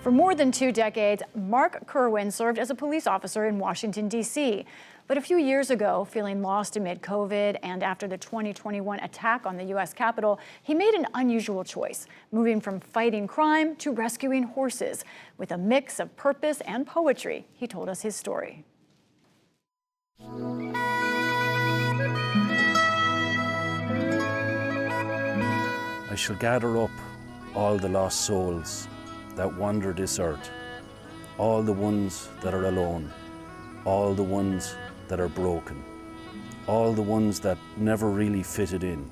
For more than 2 decades, Mark Kirwan served as a police officer in Washington, D.C. But a few years ago, feeling lost amid COVID and after the 2021 attack on the U.S. Capitol, he made an unusual choice, moving from fighting crime to rescuing horses. With a mix of purpose and poetry, he told us his story. I shall gather up all the lost souls that wander this earth, all the ones that are alone, all the ones that are broken, all the ones that never really fitted in.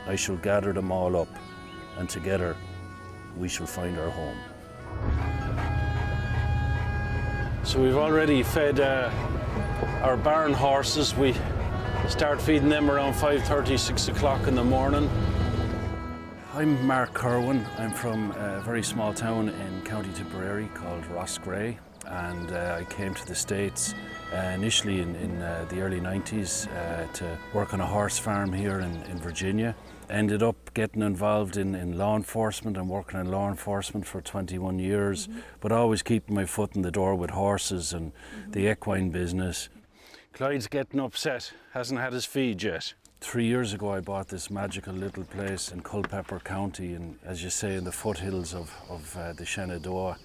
I shall gather them all up, and together we shall find our home. So we've already fed our barn horses. We start feeding them around 5:30, 6 o'clock in the morning. I'm Mark Kirwan. I'm from a very small town in County Tipperary called Rossgrey, and I came to the States initially in the early 90s to work on a horse farm here in Virginia. Ended up getting involved in law enforcement and working in law enforcement for 21 years, but always keeping my foot in the door with horses and the equine business. Clyde's getting upset, hasn't had his feed yet. 3 years ago I bought this magical little place in Culpeper County, and as you say, in the foothills of the Shenandoah.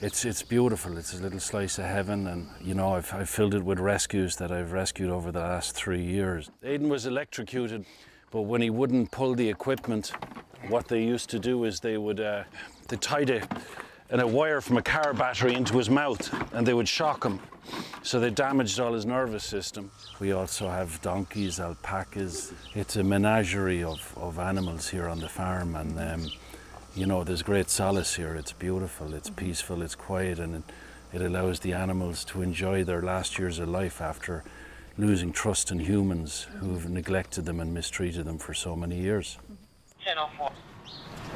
It's beautiful, it's a little slice of heaven, and you know, I've filled it with rescues that I've rescued over the last 3 years. Aidan was electrocuted, but when he wouldn't pull the equipment, what they used to do is they tied a wire from a car battery into his mouth and they would shock him. So they damaged all his nervous system. We also have donkeys, alpacas. It's a menagerie of animals here on the farm, and you know, there's great solace here. It's beautiful, it's peaceful, it's quiet, and it allows the animals to enjoy their last years of life after losing trust in humans who've neglected them and mistreated them for so many years.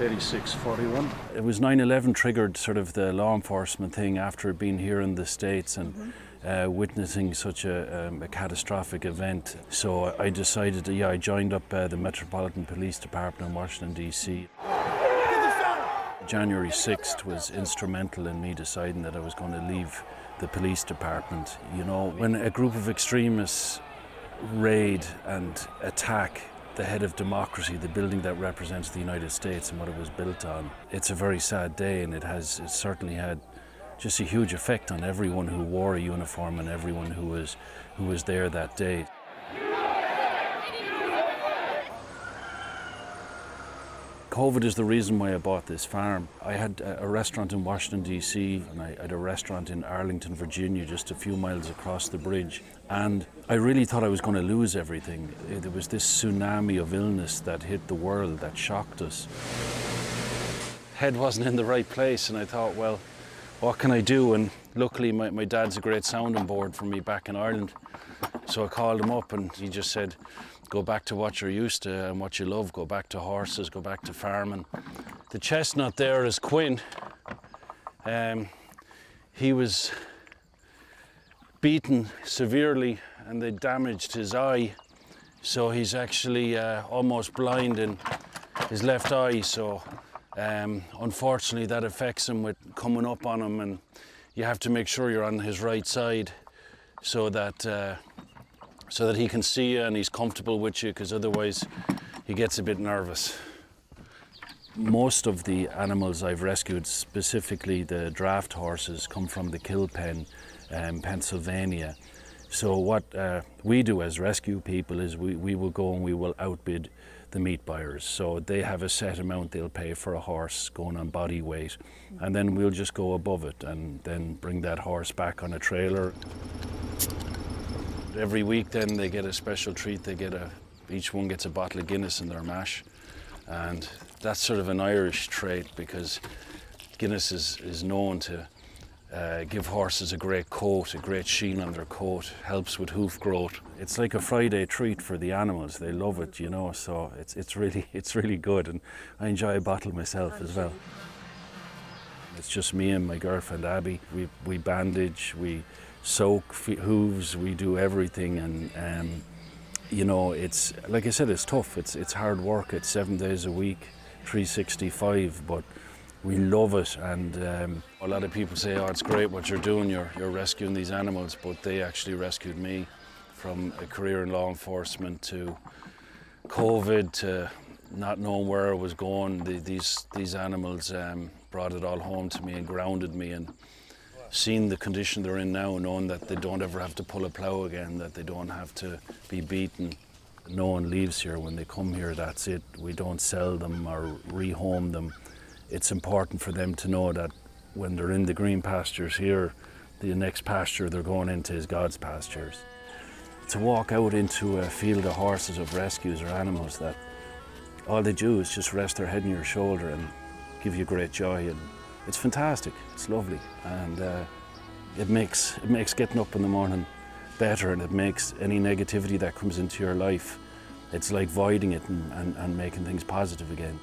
8641. It was 9/11 triggered sort of the law enforcement thing after being here in the States and witnessing such a catastrophic event. So I decided, I joined up the Metropolitan Police Department in Washington, D.C. January 6th was instrumental in me deciding that I was going to leave the police department. You know, when a group of extremists raid and attack the head of democracy, the building that represents the United States and what it was built on, it's a very sad day, and it certainly had just a huge effect on everyone who wore a uniform and everyone who was there that day. COVID is the reason why I bought this farm. I had a restaurant in Washington, D.C., and I had a restaurant in Arlington, Virginia, just a few miles across the bridge. And I really thought I was going to lose everything. There was this tsunami of illness that hit the world that shocked us. Head wasn't in the right place, and I thought, well, what can I do? And luckily my dad's a great sounding board for me back in Ireland. So I called him up and he just said, go back to what you're used to and what you love. Go back to horses, go back to farming. The chestnut there is Quinn. He was beaten severely and they damaged his eye. So he's actually almost blind in his left eye. So unfortunately that affects him with coming up on him, and you have to make sure you're on his right side so that he can see you and he's comfortable with you, because otherwise he gets a bit nervous. Most of the animals I've rescued, specifically the draft horses, come from the kill pen in Pennsylvania. So what we do as rescue people is we will go and we will outbid the meat buyers. So they have a set amount they'll pay for a horse going on body weight, and then we'll just go above it and then bring that horse back on a trailer. Every week then they get a special treat. Each one gets a bottle of Guinness in their mash, and that's sort of an Irish trait, because Guinness is known to give horses a great coat, a great sheen on their coat, helps with hoof growth. It's like a Friday treat for the animals. They love it, you know, so it's really good, and I enjoy a bottle myself as well. It's just me and my girlfriend Abby. We bandage, we soak hooves, we do everything, and you know, it's like I said, it's tough. It's hard work. It's 7 days a week, 365, but We love it, and a lot of people say, oh, it's great what you're doing, you're rescuing these animals, but they actually rescued me from a career in law enforcement to COVID to not knowing where I was going. These animals brought it all home to me and grounded me, and seeing the condition they're in now, knowing that they don't ever have to pull a plough again, that they don't have to be beaten. No one leaves here. When they come here, that's it. We don't sell them or rehome them. It's important for them to know that when they're in the green pastures here, the next pasture they're going into is God's pastures. To walk out into a field of horses, of rescues or animals, that all they do is just rest their head on your shoulder and give you great joy, and it's fantastic, it's lovely, and it makes getting up in the morning better, and it makes any negativity that comes into your life, it's like voiding it and making things positive again.